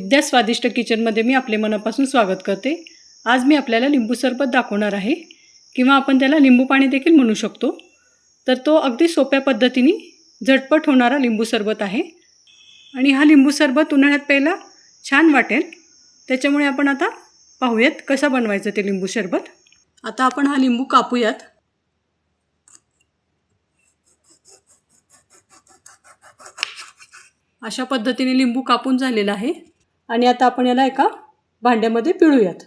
विद्या स्वादिष्ट किचनमध्ये मी आपले मनापासून स्वागत करते। आज मी आपल्याला लिंबू सरबत दाखवणार आहे किंवा आपण त्याला लिंबू पाणी देखील म्हणू शकतो। तर तो अगदी सोप्या पद्धतीने झटपट होणारा लिंबू सरबत आहे आणि हा लिंबू सरबत उन्हाळ्यात प्यायला छान वाटेल। त्याच्यामुळे आपण आता पाहूयात कसा बनवायचं ते लिंबू सरबत। आता आपण हा लिंबू कापूयात। अशा पद्धतीने लिंबू कापून झालेला आहे आणि आता आपण याला एका भांड्यामध्ये पिळूयात।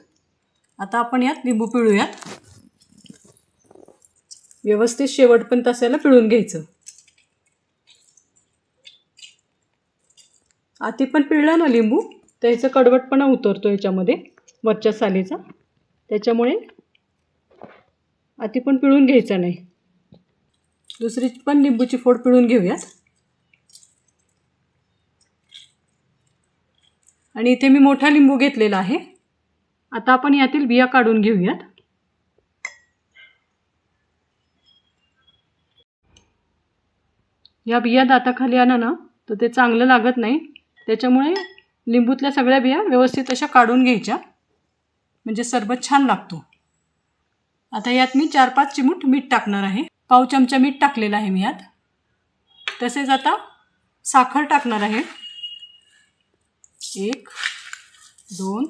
आता आपण यात लिंबू पिळूयात। व्यवस्थित शेवटपर्यंत असायला पिळून घ्यायचं। आधी पण पिळला ना लिंबू त्याचा कडवटपणा उतरतो याच्यामध्ये वरच्या सालीचा, त्याच्यामुळे आधी पण पिळून घ्यायचा नाही। दुसरी पण लिंबूची फोड पिळून घेऊयात। आणि इथे मी मोठा लिंबू घेतलेला आहे। आता आपण यातील बिया काढून घेऊयात। या बिया दाताखाली आला ना तर ते चांगलं लागत नाही, त्याच्यामुळे लिंबूतल्या सगळ्या बिया व्यवस्थित अशा काढून घ्यायच्या, म्हणजे सरबत छान लागतो। आता यात मी 4-5 चिमूट मीठ टाकणार आहे। पाव चमचा मीठ टाकलेला आहे मी यात। तसेच आता साखर टाकणार आहे। 1 2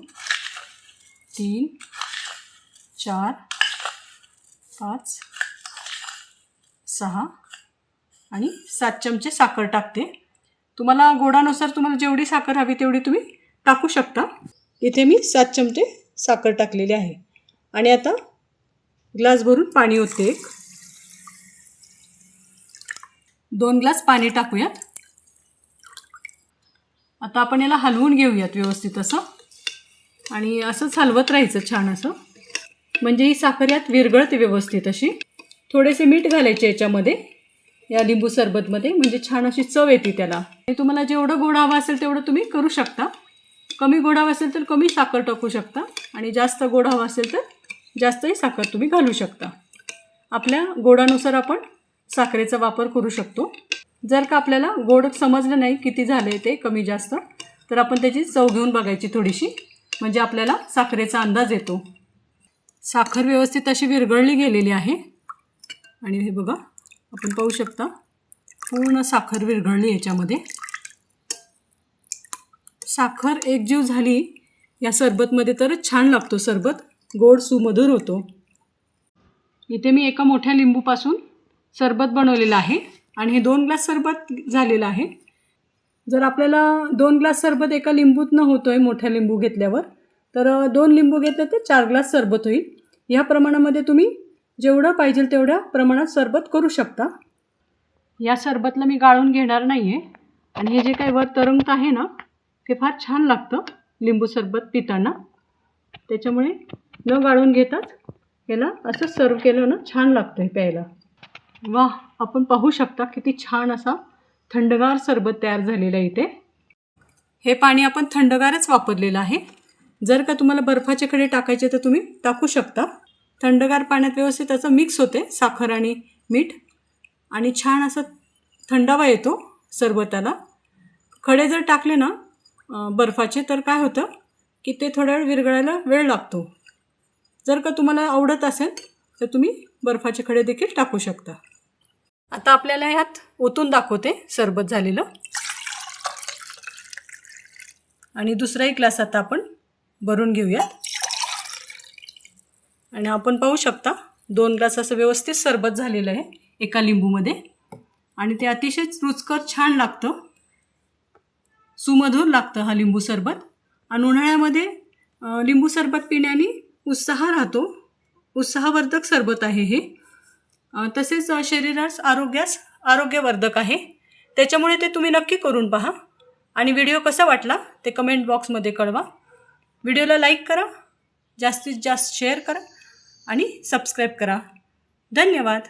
3 4 5 6 आणि 7 चमचे साखर टाकते। तुम्हाला गोडानुसार तुम्हाला जेवढी साखर हवी तेवढी तुम्ही टाकू शकता। इथे मी 7 चमचे साखर टाकलेली आहे आणि आता ग्लास भरून पाणी ओतते। 2 ग्लास पाणी टाकूयात। आता आपण याला हलवून घेऊयात व्यवस्थित असं, आणि असंच हलवत राहायचं छान असं, म्हणजे ही साखर यात विरघळते व्यवस्थित अशी। थोडेसे मीठ घालायचे याच्यामध्ये, या लिंबू सरबतमध्ये, म्हणजे छान अशी चव येते त्याला। आणि तुम्हाला जेवढं गोड हवं असेल तेवढं तुम्ही करू शकता। कमी गोड हवं असेल तर कमी साखर टाकू शकता आणि जास्त गोड हवं असेल तर जास्तही साखर तुम्ही घालू शकता। आपल्या गोडानुसार आपण साखरेचा वापर करू शकतो। जर का आपल्याला गोड समजलं नाही किती झाले ते कमी जास्त, तर आपण त्याची चव घेऊन बघायची थोडीशी, म्हणजे आपल्याला साखरेचा अंदाज येतो। साखर व्यवस्थित अशी विरघळली गेलेली आहे आणि हे बघा आपण पाहू शकता पूर्ण साखर विरघळली याच्यामध्ये। साखर एकजीव झाली या सरबतमध्ये तरच छान लागतो सरबत, गोड सुमधुर होतो। इथे मी एका मोठ्या लिंबूपासून सरबत बनवलेलं आहे आणि हे 2 ग्लास सरबत झालेलं आहे। जर आपल्याला 2 ग्लास सरबत एका लिंबूतनं होतोय मोठ्या लिंबू घेतल्यावर, तर 2 लिंबू घेतले तर 4 ग्लास सरबत होईल। या प्रमाणामध्ये तुम्ही जेवढं पाहिजे तेवढ्या प्रमाणात सरबत करू शकता। या सरबतला मी गाळून घेणार नाही आहे आणि हे जे काही वर तरंगत आहे ना ते फार छान लागतं लिंबू सरबत पिताना, त्याच्यामुळे न गाळून घेताच याला असं सर्व केलं ना छान लागतं हे प्यायला। वाह, आपण पाहू शकता किती छान असा थंडगार सरबत तयार झालेला आहे इथे। हे पाणी आपण थंडगारच वापरलेलं आहे। जर का तुम्हाला बर्फाचे खडे टाकायचे तर तुम्ही टाकू शकता। थंडगार पाण्यात व्यवस्थित असं मिक्स होते साखर आणि मीठ आणि छान असं थंडावा येतो सरबताला। खडे जर टाकले ना बर्फाचे तर काय होतं की ते थोड्या वेळ विरघळायला वेळ लागतो। जर का तुम्हाला आवडत असेल तर तुम्ही बर्फाचे खडे देखील टाकू शकता। आता आपल्याला ह्यात ओतून दाखवते सरबत झालेलं, आणि दुसराही ग्लास आता आपण भरून घेऊया। आणि आपण पाहू शकता 2 ग्लास असं व्यवस्थित सरबत झालेलं आहे एका लिंबूमध्ये, आणि ते अतिशय रुचकर छान लागतं, सुमधुर लागतं हा लिंबू सरबत। आणि उन्हाळ्यामध्ये लिंबू सरबत पिण्याने उत्साह राहतो, उत्साहवर्धक सरबत आहे हे। तसेच शरीरास आरोग्यवर्धक आहे, त्याच्यामुळे ते तुम्ही नक्की करून पहा। आणि व्हिडिओ कसा वाटला ते कमेंट बॉक्समध्ये कळवा। व्हिडिओला लाईक करा, जास्तीत जास्त शेअर करा आणि सबस्क्राईब करा। धन्यवाद।